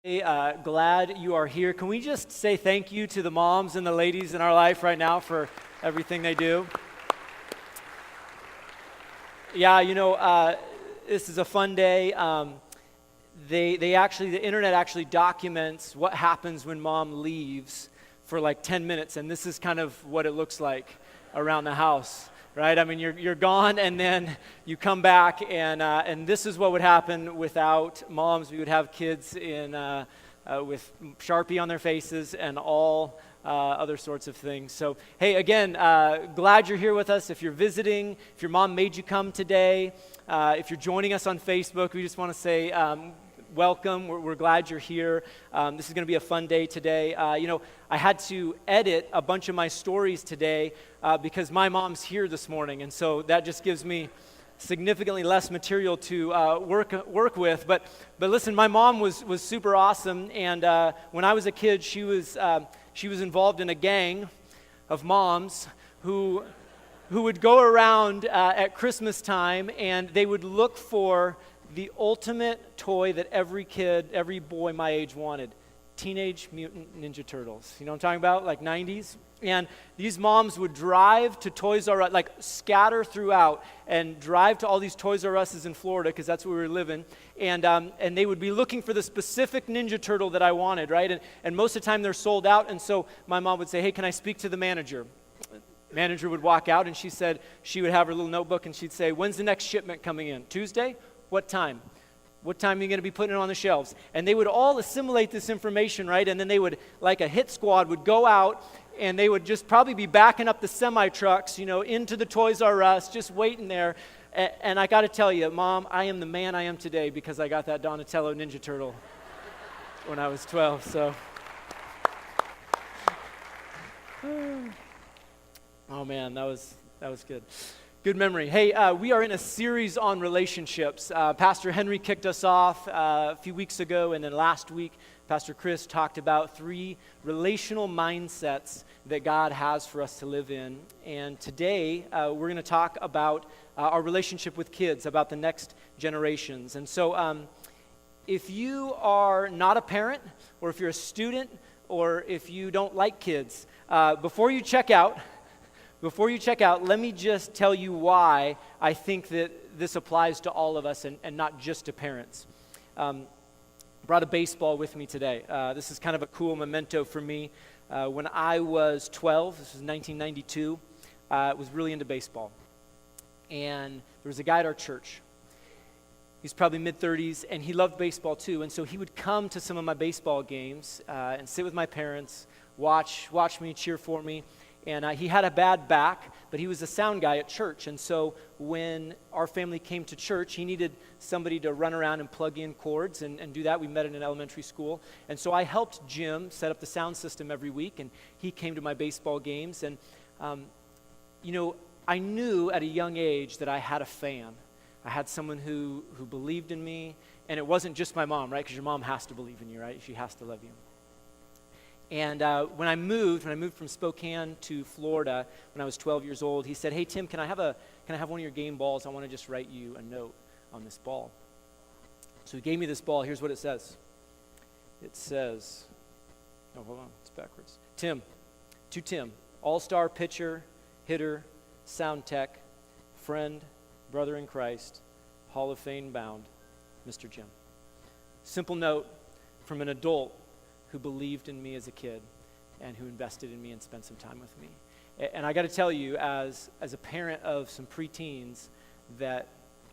Hey, glad you are here. Can we just say thank you to the moms and the ladies in our life right now for everything they do? Yeah, this is a fun day. The internet actually documents what happens when mom leaves for like 10 minutes, and this is kind of what it looks like around the house. Right? I mean, you're gone, and then you come back, and this is what would happen without moms. We would have kids with Sharpie on their faces and all other sorts of things. So, hey, again, glad you're here with us. If you're visiting, if your mom made you come today, if you're joining us on Facebook, we just want to say welcome. We're glad you're here. This is going to be a fun day today. I had to edit a bunch of my stories today because my mom's here this morning, and so that just gives me significantly less material to work with. But listen, my mom was super awesome, and when I was a kid, she was involved in a gang of moms who would go around at Christmas time, and they would look for the ultimate toy that every boy my age wanted. Teenage Mutant Ninja Turtles. You know what I'm talking about? Like 90s? And these moms would drive to Toys R Us, like scatter throughout, and drive to all these Toys R Us's in Florida, because that's where we were living, and they would be looking for the specific Ninja Turtle that I wanted, right? And most of the time they're sold out, and so my mom would say, hey, can I speak to the manager? Manager would walk out, and she would have her little notebook, and she'd say, when's the next shipment coming in? Tuesday? What time? What time are you going to be putting it on the shelves? And they would all assimilate this information, right? And then they would, like a hit squad, would go out, and they would just probably be backing up the semi-trucks, into the Toys R Us, just waiting there. And I got to tell you, Mom, I am the man I am today because I got that Donatello Ninja Turtle when I was 12, so. Oh, man, that was good. Good memory. Hey, we are in a series on relationships. Pastor Henry kicked us off a few weeks ago, and then last week, Pastor Chris talked about 3 relational mindsets that God has for us to live in. And today, we're going to talk about our relationship with kids, about the next generations. And so, if you are not a parent, or if you're a student, or if you don't like kids, before you check out, let me just tell you why I think that this applies to all of us and not just to parents. Brought a baseball with me today. This is kind of a cool memento for me. When I was 12, this was 1992, I was really into baseball. And there was a guy at our church. He's probably mid-30s, and he loved baseball too. And so he would come to some of my baseball games and sit with my parents, watch me, cheer for me. And he had a bad back, but he was a sound guy at church. And so when our family came to church, he needed somebody to run around and plug in cords and do that. We met in an elementary school. And so I helped Jim set up the sound system every week, and he came to my baseball games. And, I knew at a young age that I had a fan. I had someone who believed in me. And it wasn't just my mom, right? Because your mom has to believe in you, right? She has to love you. And when I moved from Spokane to Florida when I was 12 years old, he said, hey, Tim, can I have one of your game balls? I want to just write you a note on this ball. So he gave me this ball. Here's what it says. It says, oh, hold on, it's backwards. Tim, all-star pitcher, hitter, sound tech, friend, brother in Christ, Hall of Fame bound, Mr. Jim. Simple note from an adult who believed in me as a kid and who invested in me and spent some time with me. And I got to tell you, as a parent of some preteens, that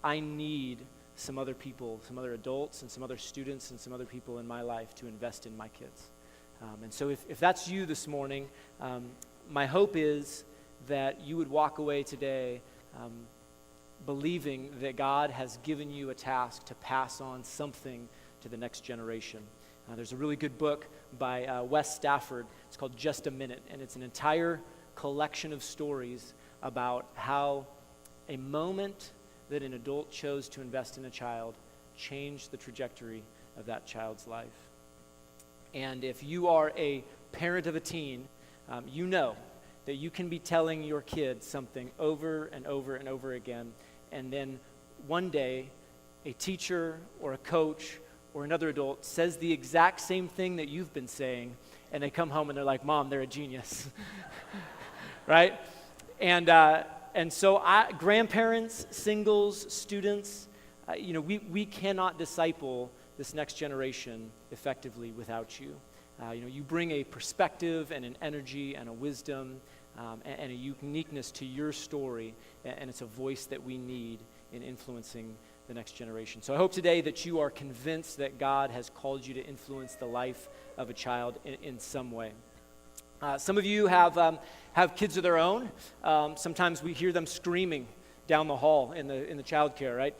I need some other people, some other adults and some other students and some other people in my life to invest in my kids. And so if that's you this morning, my hope is that you would walk away today believing that God has given you a task to pass on something to the next generation. There's a really good book by Wes Stafford. It's called Just a Minute, and it's an entire collection of stories about how a moment that an adult chose to invest in a child changed the trajectory of that child's life. And if you are a parent of a teen, you know that you can be telling your kid something over and over and over again, and then one day a teacher or a coach or another adult says the exact same thing that you've been saying, and they come home and they're like, Mom, they're a genius, right? And so grandparents, singles, students, we cannot disciple this next generation effectively without you. You bring a perspective and an energy and a wisdom and a uniqueness to your story, and it's a voice that we need in influencing the next generation. So I hope today that you are convinced that God has called you to influence the life of a child in some way. Some of you have kids of their own. Sometimes we hear them screaming down the hall in the childcare, right?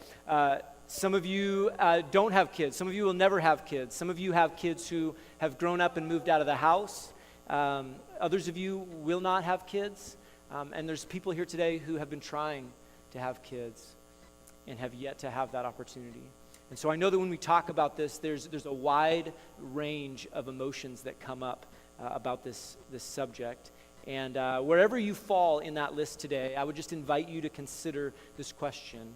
Some of you don't have kids. Some of you will never have kids. Some of you have kids who have grown up and moved out of the house. Others of you will not have kids. And there's people here today who have been trying to have kids and have yet to have that opportunity. And so I know that when we talk about this, there's a wide range of emotions that come up about this subject. And wherever you fall in that list today, I would just invite you to consider this question: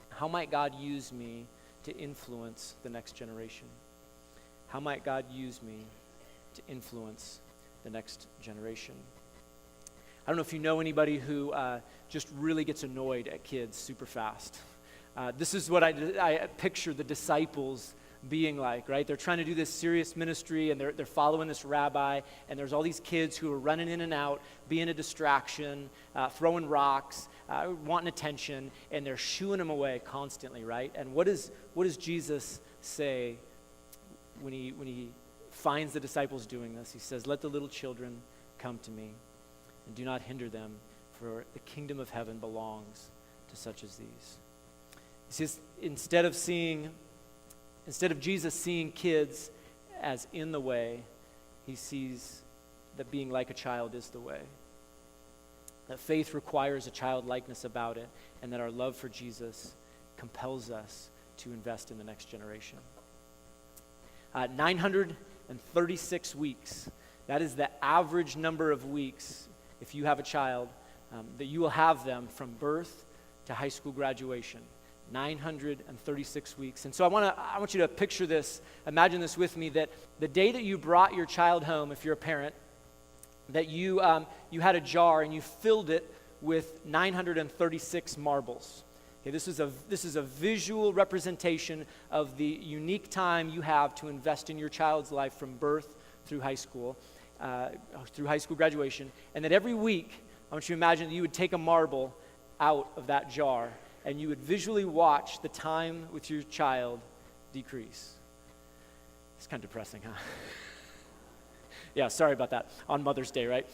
how might God use me to influence the next generation? How might God use me to influence the next generation? I don't know if you know anybody who just really gets annoyed at kids super fast. This is what I picture the disciples being like, right? They're trying to do this serious ministry, and they're following this rabbi, and there's all these kids who are running in and out, being a distraction, throwing rocks, wanting attention, and they're shooing them away constantly, right? And what does Jesus say when he finds the disciples doing this? He says, "Let the little children come to me, and do not hinder them, for the kingdom of heaven belongs to such as these." He says, instead of Jesus seeing kids as in the way, he sees that being like a child is the way. That faith requires a childlikeness about it, and that our love for Jesus compels us to invest in the next generation. 936 weeks. That is the average number of weeks, if you have a child, that you will have them from birth to high school graduation. 936 weeks. And so I want you to picture this, imagine this with me, that the day that you brought your child home, if you're a parent, that you had a jar and you filled it with 936 marbles. Okay, this is a visual representation of the unique time you have to invest in your child's life from birth through high school graduation, and that every week, I want you to imagine that you would take a marble out of that jar and you would visually watch the time with your child decrease. It's kind of depressing, huh? Yeah, sorry about that. On Mother's Day, right?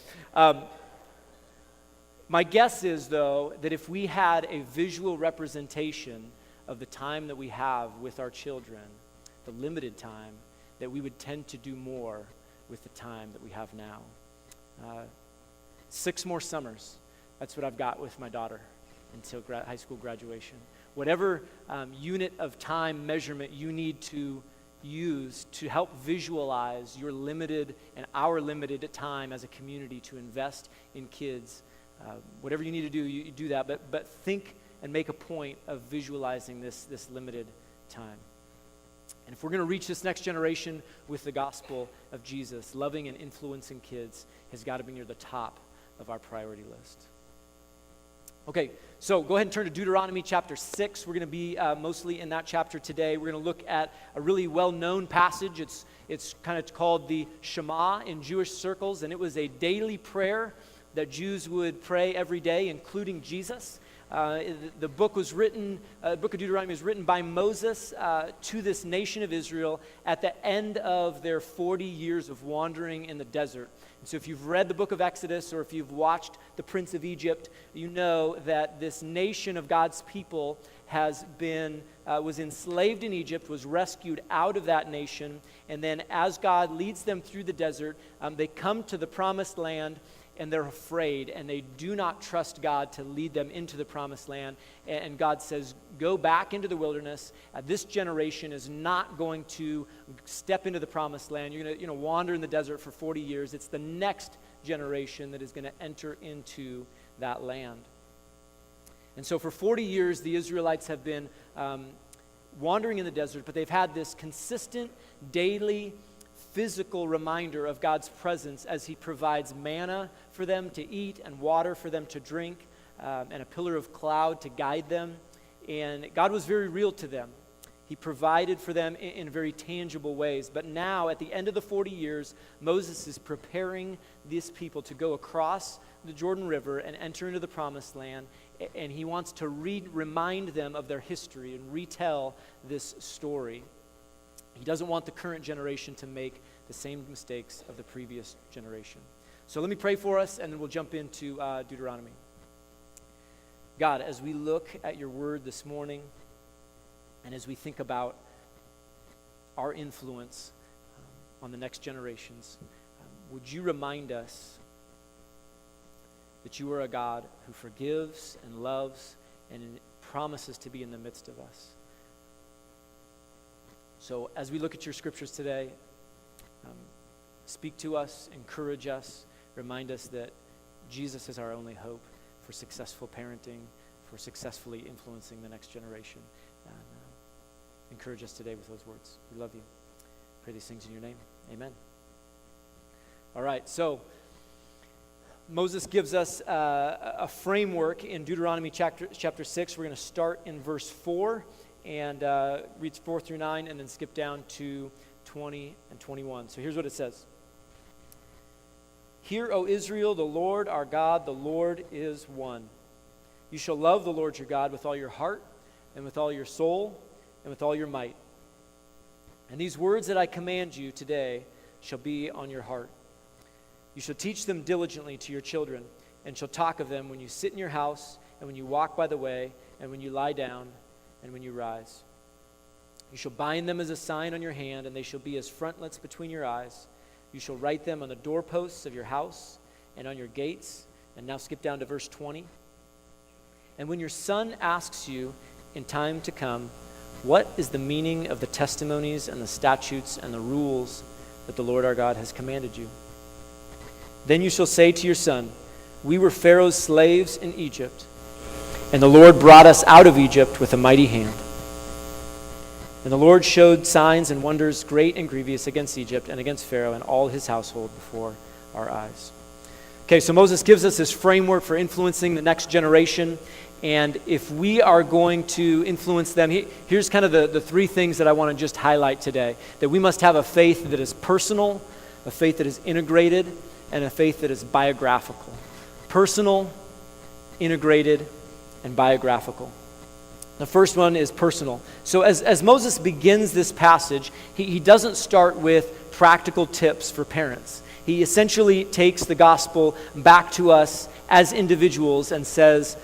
My guess is, though, that if we had a visual representation of the time that we have with our children, the limited time, that we would tend to do more with the time that we have now. 6 more summers. That's what I've got with my daughter until high school graduation. Whatever unit of time measurement you need to use to help visualize your limited and our limited time as a community to invest in kids, whatever you need to do, you do that. But think and make a point of visualizing this limited time. And if we're going to reach this next generation with the gospel of Jesus, loving and influencing kids has got to be near the top of our priority list. Okay, so go ahead and turn to Deuteronomy chapter 6. We're going to be mostly in that chapter today. We're going to look at a really well-known passage. It's kind of called the Shema in Jewish circles, and it was a daily prayer that Jews would pray every day, including Jesus. The book of Deuteronomy was written by Moses to this nation of Israel at the end of their 40 years of wandering in the desert. And so if you've read the book of Exodus or if you've watched The Prince of Egypt, you know that this nation of God's people was enslaved in Egypt, was rescued out of that nation, and then as God leads them through the desert, they come to the promised land, and they're afraid, and they do not trust God to lead them into the promised land. And God says, go back into the wilderness. This generation is not going to step into the promised land. You're going to wander in the desert for 40 years. It's the next generation that is going to enter into that land. And so for 40 years, the Israelites have been wandering in the desert, but they've had this consistent, daily, physical reminder of God's presence as he provides manna for them to eat and water for them to drink, and a pillar of cloud to guide them. And God was very real to them. He provided for them in very tangible ways. But now, at the end of the 40 years, Moses is preparing these people to go across the Jordan River and enter into the Promised Land. And he wants to remind them of their history and retell this story. He doesn't want the current generation to make the same mistakes of the previous generation. So let me pray for us, and then we'll jump into Deuteronomy. God, as we look at your word this morning, and as we think about our influence on the next generations, would you remind us that you are a God who forgives and loves and promises to be in the midst of us. So as we look at your scriptures today, speak to us, encourage us, remind us that Jesus is our only hope for successful parenting, for successfully influencing the next generation. And encourage us today with those words. We love you. Pray these things in your name. Amen. All right, so Moses gives us a framework in Deuteronomy chapter 6. We're going to start in verse 4 and read 4 through 9 and then skip down to 20 and 21. So here's what it says. Hear, O Israel, the Lord our God, the Lord is one. You shall love the Lord your God with all your heart and with all your soul and with all your might. And these words that I command you today shall be on your heart. You shall teach them diligently to your children, and shall talk of them when you sit in your house, and when you walk by the way, and when you lie down, and when you rise. You shall bind them as a sign on your hand, and they shall be as frontlets between your eyes. You shall write them on the doorposts of your house and on your gates. And now skip down to verse 20. And when your son asks you in time to come, what is the meaning of the testimonies and the statutes and the rules that the Lord our God has commanded you? Then you shall say to your son, we were Pharaoh's slaves in Egypt, and the Lord brought us out of Egypt with a mighty hand. And the Lord showed signs and wonders great and grievous against Egypt and against Pharaoh and all his household before our eyes. Okay, so Moses gives us this framework for influencing the next generation. And if we are going to influence them, here's kind of the three things that I want to just highlight today. That we must have a faith that is personal, a faith that is integrated, and a faith that is biographical. Personal, integrated, and biographical. The first one is personal. So as Moses begins this passage, he doesn't start with practical tips for parents. He essentially takes the gospel back to us as individuals and says,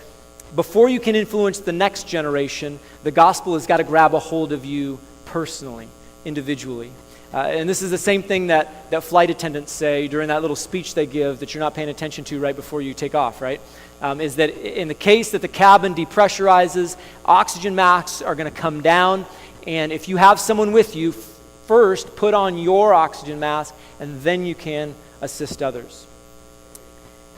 before you can influence the next generation, the gospel has got to grab a hold of you personally, individually. And this is the same thing that flight attendants say during that little speech they give that you're not paying attention to right before you take off, right? Is that in the case that the cabin depressurizes, oxygen masks are going to come down, and if you have someone with you, first put on your oxygen mask, and then you can assist others.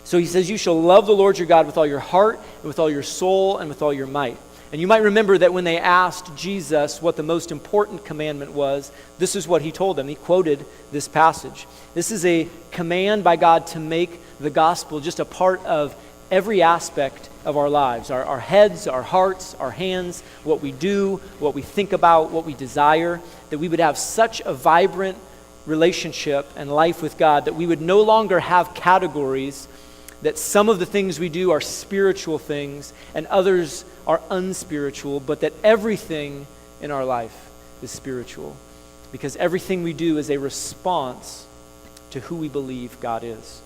So he says, you shall love the Lord your God with all your heart, and with all your soul, and with all your might. And you might remember that when they asked Jesus what the most important commandment was, this is what he told them. He quoted this passage. This is a command by God to make the gospel just a part of every aspect of our lives. Our heads, our hearts, our hands, what we do, what we think about, what we desire, that we would have such a vibrant relationship and life with God that we would no longer have categories that some of the things we do are spiritual things and others are unspiritual, but that everything in our life is spiritual because everything we do is a response to who we believe God is.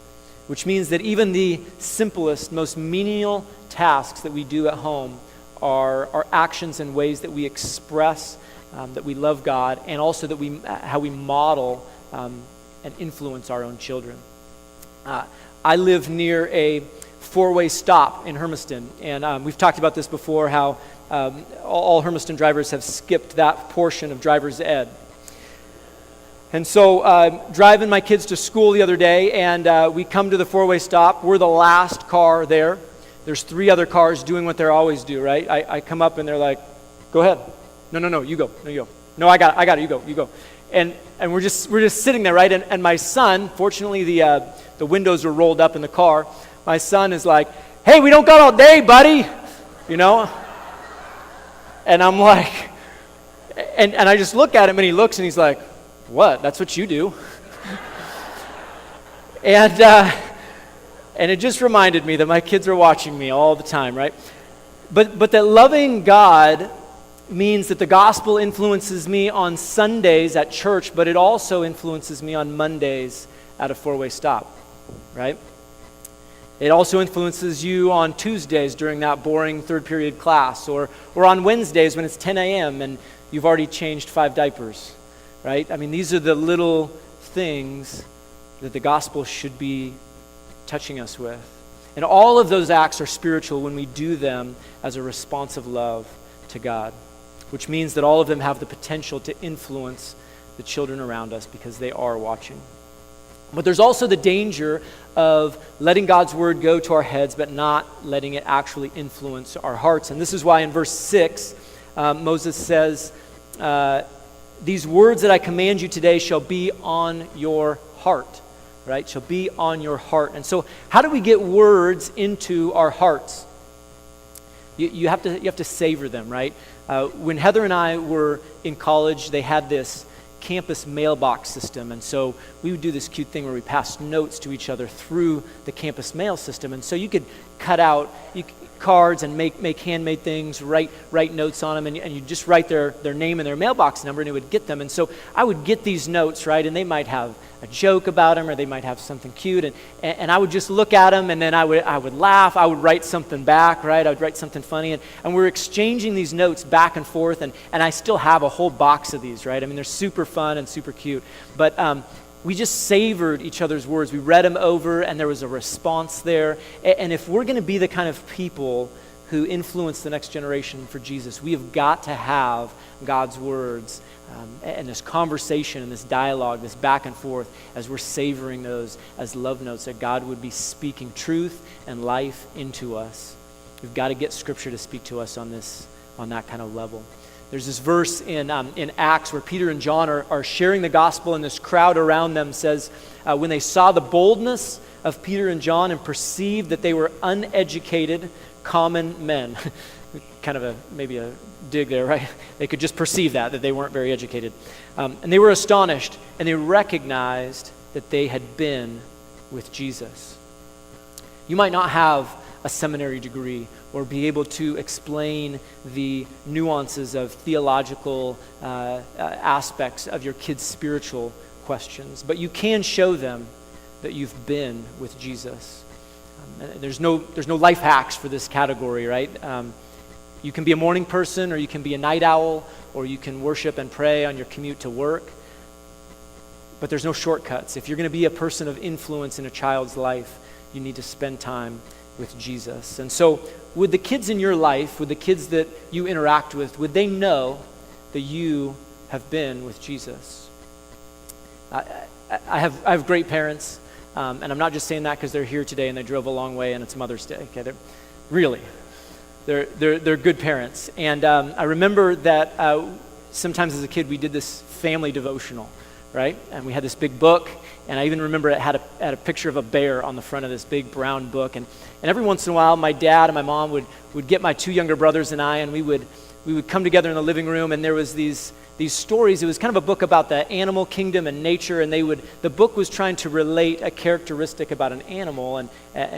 Which means that even the simplest, most menial tasks that we do at home are actions and ways that we express that we love God, and also that how we model and influence our own children. I live near a four-way stop in Hermiston, and we've talked about this before, how all Hermiston drivers have skipped that portion of driver's ed. And so driving my kids to school the other day, and we come to the four-way stop. We're the last car there. There's three other cars doing what they always do, right? I come up and they're like, go ahead. No, you go. No, you go. No, I got it. You go. And we're just sitting there, right? And my son, fortunately, the windows were rolled up in the car. My son is like, "Hey, we don't got all day, buddy," you know. And I'm like, and I just look at him, and he looks, and he's like, "What? That's what you do?" And it just reminded me that my kids are watching me all the time, right? But that loving God means that the gospel influences me on Sundays at church, but it also influences me on Mondays at a four-way stop, right? It also influences you on Tuesdays during that boring third period class, or on Wednesdays when it's 10 a.m. and you've already changed 5 diapers, right? I mean, these are the little things that the gospel should be touching us with. And all of those acts are spiritual when we do them as a responsive love to God, which means that all of them have the potential to influence the children around us because they are watching. But there's also the danger of letting God's word go to our heads, but not letting it actually influence our hearts. And this is why in verse 6, Moses says, "These words that I command you today shall be on your heart," right? Shall be on your heart. And so how do we get words into our hearts? You have to savor them, right? When Heather and I were in college, they had this campus mailbox system, and so we would do this cute thing where we passed notes to each other through the campus mail system. And so you could cut out cards and make handmade things, write notes on them, and you just write their name and their mailbox number, and it would get them. And so I would get these notes, right, and they might have a joke about them, or they might have something cute, and I would just look at them, and then I would laugh. I would write something back, right? I would write something funny, and we're exchanging these notes back and forth, and I still have a whole box of these, right? I mean, they're super fun and super cute, but we just savored each other's words. We read them over, and there was a response there. And if we're going to be the kind of people who influence the next generation for Jesus, we have got to have God's words and this conversation and this dialogue, this back and forth, as we're savoring those as love notes, that God would be speaking truth and life into us. We've got to get Scripture to speak to us on that kind of level. There's this verse in Acts where Peter and John are sharing the gospel, and this crowd around them says, when they saw the boldness of Peter and John and perceived that they were uneducated, common men. Kind of maybe a dig there, right? They could just perceive that they weren't very educated. And they were astonished, and they recognized that they had been with Jesus. You might not have a seminary degree or be able to explain the nuances of theological aspects of your kids' spiritual questions, but you can show them that you've been with Jesus. There's no life hacks for this category, right? You can be a morning person, or you can be a night owl, or you can worship and pray on your commute to work, but there's no shortcuts. If you're going to be a person of influence in a child's life, you need to spend time with Jesus. And so would the kids in your life, would the kids that you interact with, would they know that you have been with Jesus? I have great parents, and I'm not just saying that because they're here today and they drove a long way and it's Mother's Day. Okay, they're good parents. And I remember that sometimes as a kid we did this family devotional, right? And we had this big book, and I even remember it had a picture of a bear on the front of this big brown book. And every once in a while, my dad and my mom would get my 2 younger brothers and I, and we would come together in the living room, and there was these stories. It was kind of a book about the animal kingdom and nature, and the book was trying to relate a characteristic about an animal and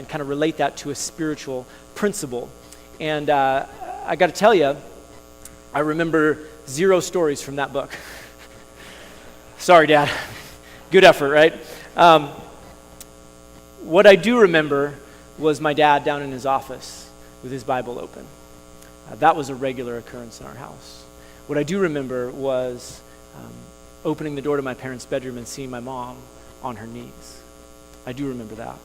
kind of relate that to a spiritual principle. And I got to tell you, I remember 0 stories from that book. Sorry, Dad. Good effort, right? What I do remember was my dad down in his office with his Bible open. That was a regular occurrence in our house. What I do remember was opening the door to my parents' bedroom and seeing my mom on her knees. I do remember that.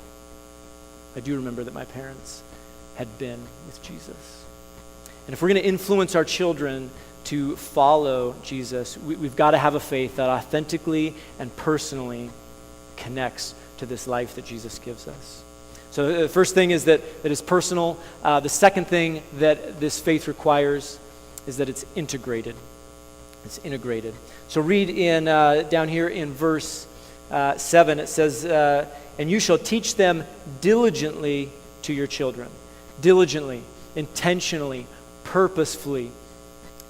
I do remember that my parents had been with Jesus. And if we're going to influence our children to follow Jesus, we've got to have a faith that authentically and personally connects to this life that Jesus gives us. So the first thing is that it's personal. The second thing that this faith requires is that it's integrated. It's integrated. So read in down here in verse 7, it says, and you shall teach them diligently to your children. Diligently, intentionally, purposefully,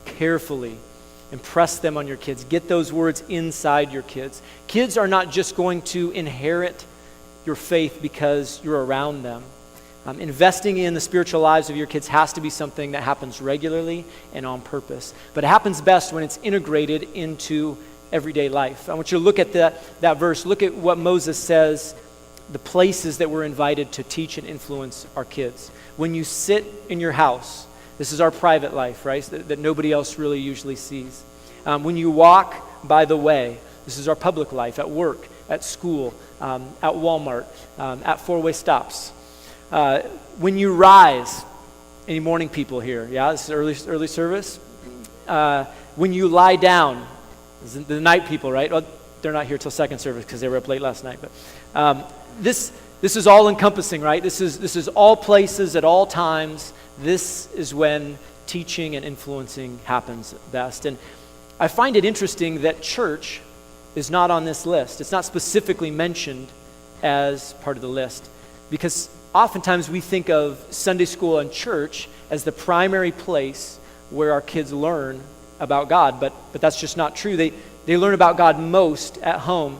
carefully. Impress them on your kids. Get those words inside your kids. Kids are not just going to inherit your faith because you're around them. Investing in the spiritual lives of your kids has to be something that happens regularly and on purpose. But it happens best when it's integrated into everyday life. I want you to look at that verse. Look at what Moses says, the places that we're invited to teach and influence our kids. When you sit in your house, this is our private life, right? That nobody else really usually sees. When you walk by the way, this is our public life, at work, at school, at Walmart, at four-way stops. When you rise, any morning people here? Yeah, this is early service. When you lie down, this is the night people, right? Well, they're not here till second service because they were up late last night. But this is all encompassing, right? This is all places at all times. This is when teaching and influencing happens best. And I find it interesting that church is not on this list. It's not specifically mentioned as part of the list, because oftentimes we think of Sunday school and church as the primary place where our kids learn about God, but that's just not true. They learn about God most at home.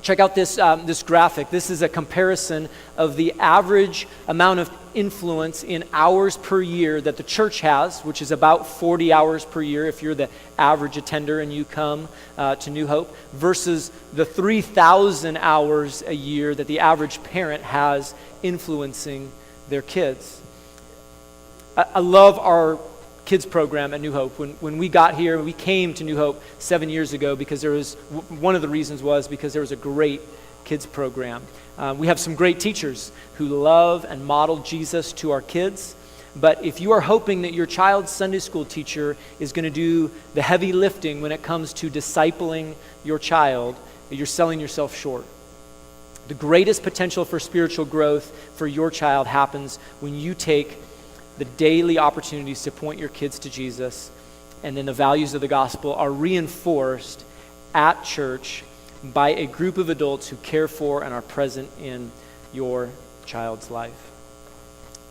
Check out this graphic. This is a comparison of the average amount of influence in hours per year that the church has, which is about 40 hours per year if you're the average attender and you come to New Hope, versus the 3,000 hours a year that the average parent has influencing their kids. I love our kids program at New Hope. When we got here, we came to New Hope 7 years ago because there was, one of the reasons was because there was a great kids program. We have some great teachers who love and model Jesus to our kids. But if you are hoping that your child's Sunday school teacher is going to do the heavy lifting when it comes to discipling your child, you're selling yourself short. The greatest potential for spiritual growth for your child happens when you take the daily opportunities to point your kids to Jesus, and then the values of the gospel are reinforced at church by a group of adults who care for and are present in your child's life.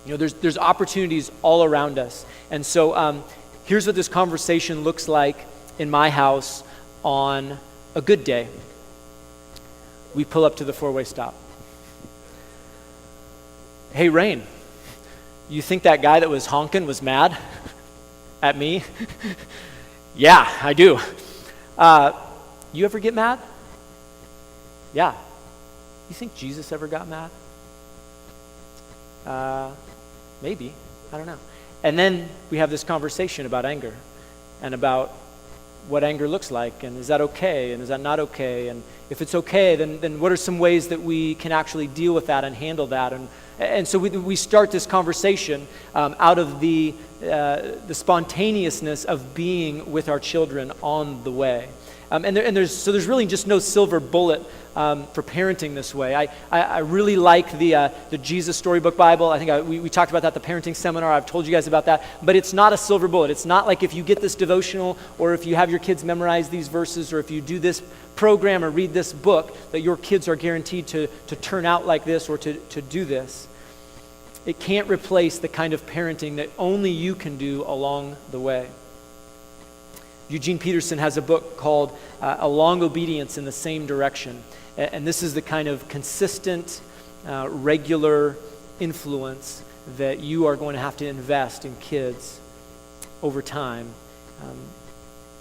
You know, there's opportunities all around us. And so here's what this conversation looks like in my house on a good day. We pull up to the four-way stop. Hey, Rain, you think that guy that was honking was mad at me? Yeah, I do. You ever get mad? Yeah. You think Jesus ever got mad? Maybe. I don't know. And then we have this conversation about anger and about what anger looks like, and is that okay, and is that not okay, and if it's okay, then what are some ways that we can actually deal with that and handle that, and so we start this conversation out of the spontaneousness of being with our children on the way. And there's really just no silver bullet for parenting this way. I really like the Jesus Storybook Bible. I think we talked about that at the parenting seminar. I've told you guys about that. But it's not a silver bullet. It's not like if you get this devotional, or if you have your kids memorize these verses, or if you do this program or read this book, that your kids are guaranteed to turn out like this or to do this. It can't replace the kind of parenting that only you can do along the way. Eugene Peterson has a book called A Long Obedience in the Same Direction. And this is the kind of consistent, regular influence that you are going to have to invest in kids over time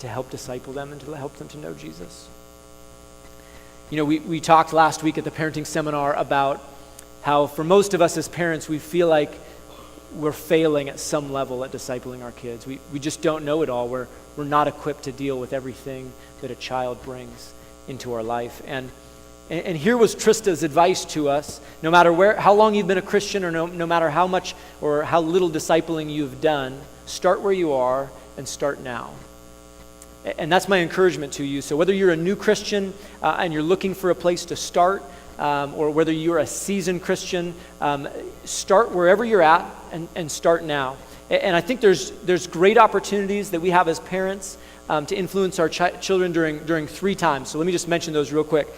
to help disciple them and to help them to know Jesus. You know, we talked last week at the parenting seminar about how for most of us as parents, we feel like we're failing at some level at discipling our kids. We just don't know it all. We're not equipped to deal with everything that a child brings into our life. And here was Trista's advice to us. No matter how long you've been a Christian, or no matter how much or how little discipling you've done, start where you are and start now. And that's my encouragement to you. So whether you're a new Christian and you're looking for a place to start, or whether you're a seasoned Christian, start wherever you're at and start now. And I think there's great opportunities that we have as parents to influence our children during 3 times. So let me just mention those real quick.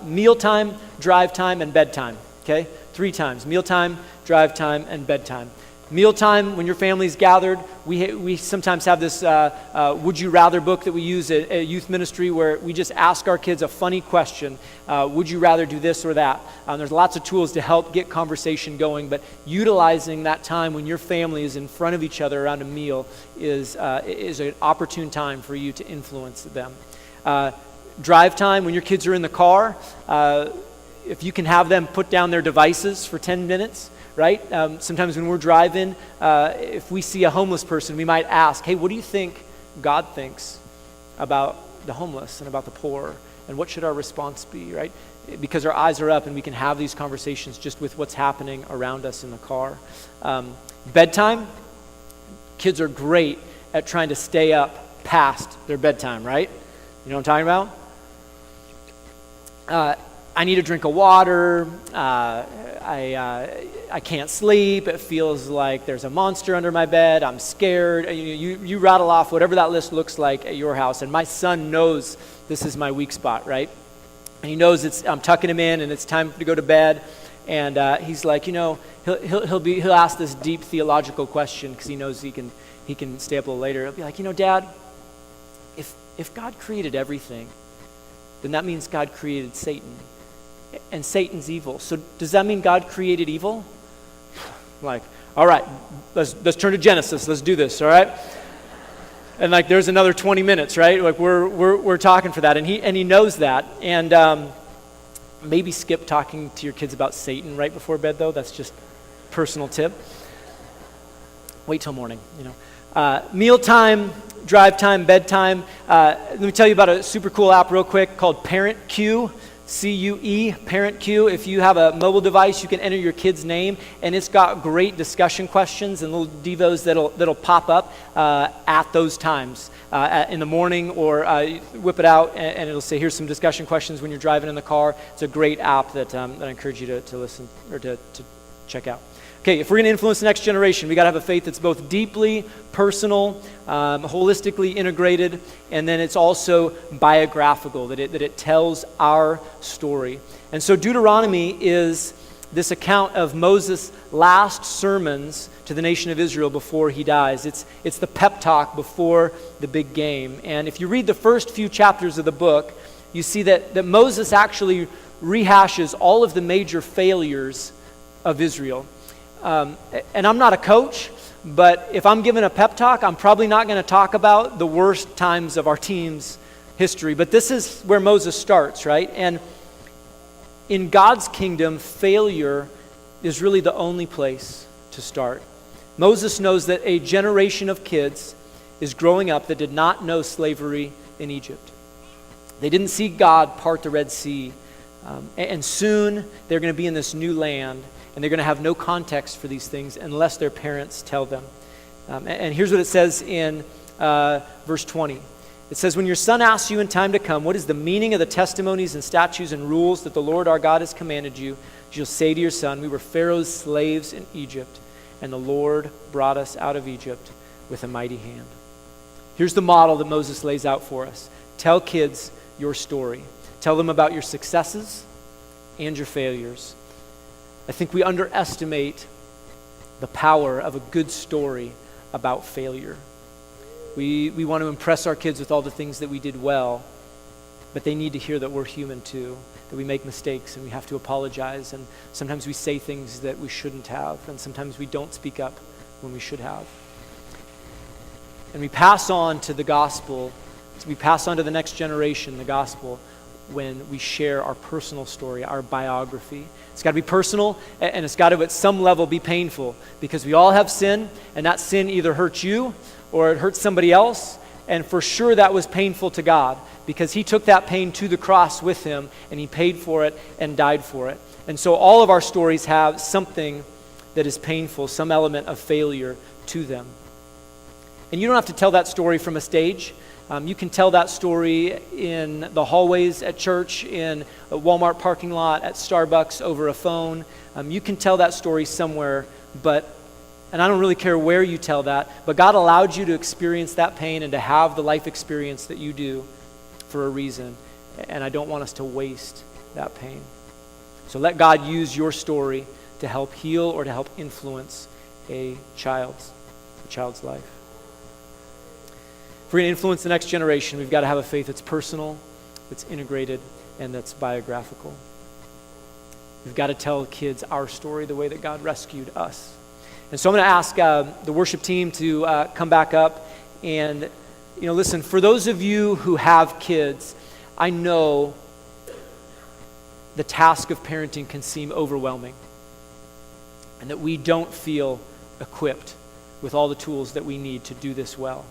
Mealtime, drive time, and bedtime. Okay? 3 times. Mealtime, drive time, and bedtime. Mealtime, when your family's gathered, we sometimes have this Would You Rather book that we use at youth ministry where we just ask our kids a funny question. Would you rather do this or that? There's lots of tools to help get conversation going, but utilizing that time when your family is in front of each other around a meal is an opportune time for you to influence them. Drive time, when your kids are in the car, if you can have them put down their devices for 10 minutes, right? Sometimes when we're driving, if we see a homeless person, we might ask, hey, what do you think God thinks about the homeless and about the poor? And what should our response be, right? Because our eyes are up and we can have these conversations just with what's happening around us in the car. Bedtime, kids are great at trying to stay up past their bedtime, right? You know what I'm talking about? I need a drink of water. I can't sleep. It feels like there's a monster under my bed. I'm scared. You rattle off whatever that list looks like at your house. And my son knows this is my weak spot, right? And he knows I'm tucking him in and it's time to go to bed. And he's like, he'll ask this deep theological question because he knows he can stay up a little later. He'll be like, Dad, if God created everything, then that means God created Satan. And Satan's evil. So does that mean God created evil? Like, all right, let's turn to Genesis. Let's do this, all right? And like, there's another 20 minutes, right? Like, we're talking for that, and he knows that. And maybe skip talking to your kids about Satan right before bed, though. That's just personal tip. Wait till morning, Mealtime, drive time, bedtime. Let me tell you about a super cool app real quick called Parent Cue. CUE, Parent Cue. If you have a mobile device, you can enter your kid's name, and it's got great discussion questions and little devos that'll pop up at those times in the morning, or whip it out and it'll say, here's some discussion questions when you're driving in the car. It's a great app that I encourage you to listen or to check out. Okay, if we're going to influence the next generation, we got to have a faith that's both deeply personal, holistically integrated, and then it's also biographical, that it tells our story. And so Deuteronomy is this account of Moses' last sermons to the nation of Israel before he dies. It's the pep talk before the big game. And if you read the first few chapters of the book, you see that Moses actually rehashes all of the major failures of Israel. And I'm not a coach, but if I'm giving a pep talk, I'm probably not going to talk about the worst times of our team's history. But this is where Moses starts, right? And in God's kingdom, failure is really the only place to start. Moses knows that a generation of kids is growing up that did not know slavery in Egypt. They didn't see God part the Red Sea. And soon they're going to be in this new land. And they're going to have no context for these things unless their parents tell them. And here's what it says in verse 20. It says, when your son asks you in time to come, what is the meaning of the testimonies and statutes and rules that the Lord our God has commanded you, you'll say to your son, we were Pharaoh's slaves in Egypt, and the Lord brought us out of Egypt with a mighty hand. Here's the model that Moses lays out for us. Tell kids your story. Tell them about your successes and your failures. I think we underestimate the power of a good story about failure. We want to impress our kids with all the things that we did well, but they need to hear that we're human too, that we make mistakes and we have to apologize, and sometimes we say things that we shouldn't have, and sometimes we don't speak up when we should have. And we pass on to the gospel, we pass on to the next generation the gospel when we share our personal story, our biography. It's got to be personal, and it's got to at some level be painful, because we all have sin, and that sin either hurts you or it hurts somebody else, and for sure that was painful to God, because he took that pain to the cross with him, and he paid for it and died for it. And so all of our stories have something that is painful, some element of failure to them. And you don't have to tell that story from a stage. You can tell that story in the hallways at church, in a Walmart parking lot, at Starbucks, over a phone. You can tell that story somewhere, but And I don't really care where you tell that, but God allowed you to experience that pain and to have the life experience that you do for a reason. And I don't want us to waste that pain. So let God use your story to help heal or to help influence a child's life. If we're going to influence the next generation, we've got to have a faith that's personal, that's integrated, and that's biographical. We've got to tell kids our story the way that God rescued us. And so I'm going to ask the worship team to come back up. And, listen, for those of you who have kids, I know the task of parenting can seem overwhelming and that we don't feel equipped with all the tools that we need to do this well.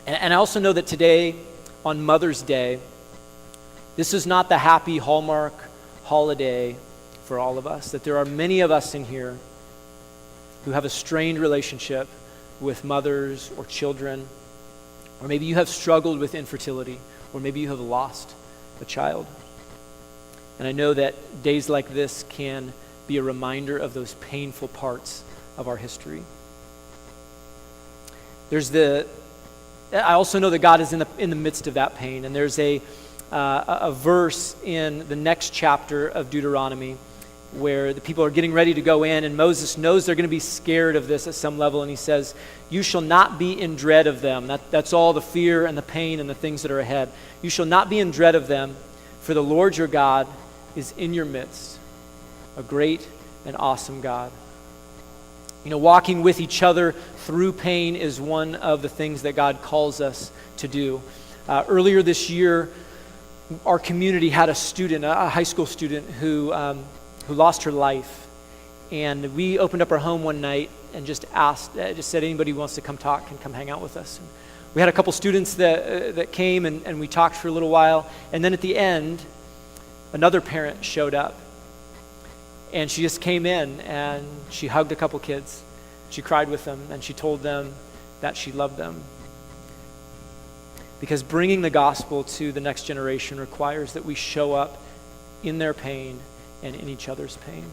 And I also know that today, on Mother's Day, this is not the happy Hallmark holiday for all of us, that there are many of us in here who have a strained relationship with mothers or children, or maybe you have struggled with infertility, or maybe you have lost a child. And I know that days like this can be a reminder of those painful parts of our history. I also know that God is in the midst of that pain, and there's a verse in the next chapter of Deuteronomy where the people are getting ready to go in, and Moses knows they're going to be scared of this at some level, and he says, "You shall not be in dread of them." That's all the fear and the pain and the things that are ahead. "You shall not be in dread of them, for the Lord your God is in your midst, a great and awesome God." Walking with each other through pain is one of the things that God calls us to do. Earlier this year, our community had a student, a high school student, who lost her life. And we opened up our home one night and just said, anybody who wants to come talk can come hang out with us. And we had a couple students that came and we talked for a little while. And then at the end, another parent showed up. And she just came in and she hugged a couple kids. She cried with them and she told them that she loved them. Because bringing the gospel to the next generation requires that we show up in their pain and in each other's pain.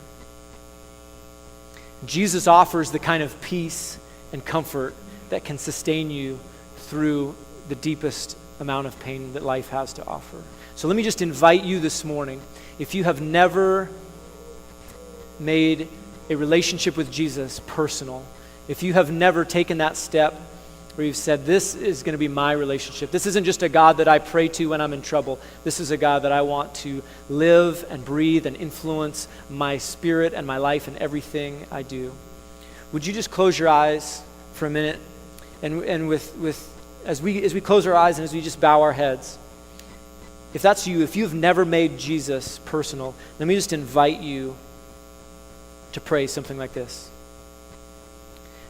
Jesus offers the kind of peace and comfort that can sustain you through the deepest amount of pain that life has to offer. So let me just invite you this morning, if you have never made a relationship with Jesus personal, if you have never taken that step where you've said, this is going to be my relationship. This isn't just a God that I pray to when I'm in trouble. This is a God that I want to live and breathe and influence my spirit and my life and everything I do. Would you just close your eyes for a minute? And as we close our eyes and as we just bow our heads, if that's you, if you've never made Jesus personal, let me just invite you to pray something like this.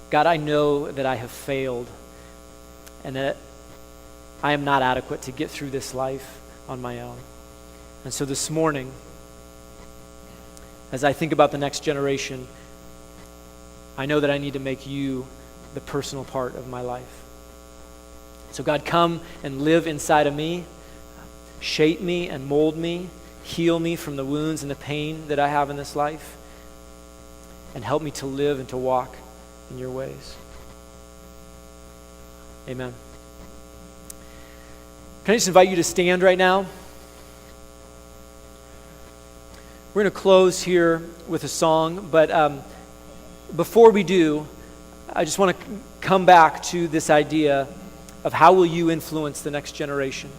God, I know that I have failed and that I am not adequate to get through this life on my own. And so this morning, as I think about the next generation, I know that I need to make you the personal part of my life. So God, come and live inside of me, shape me and mold me, heal me from the wounds and the pain that I have in this life, and help me to live and to walk in your ways. Amen. Can I just invite you to stand right now? We're going to close here with a song, but before we do, I just want to come back to this idea of how will you influence the next generation.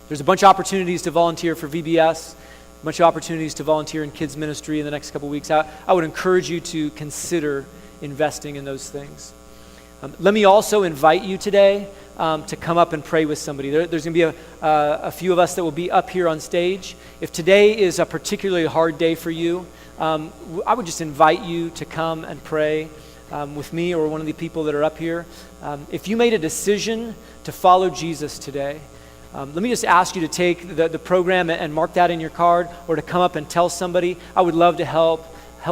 There's a bunch of opportunities to volunteer for VBS, a bunch of opportunities to volunteer in kids ministry in the next couple weeks. I would encourage you to consider investing in those things. Let me also invite you today to come up and pray with somebody. There's going to be a few of us that will be up here on stage. If today is a particularly hard day for you, I would just invite you to come and pray with me or one of the people that are up here. If you made a decision to follow Jesus today, let me just ask you to take the program and mark that in your card, or to come up and tell somebody. I would love to help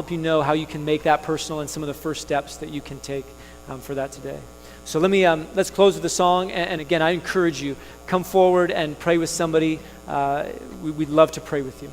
you know how you can make that personal and some of the first steps that you can take for that today. So let's close with a song. And again, I encourage you, come forward and pray with somebody. We'd love to pray with you.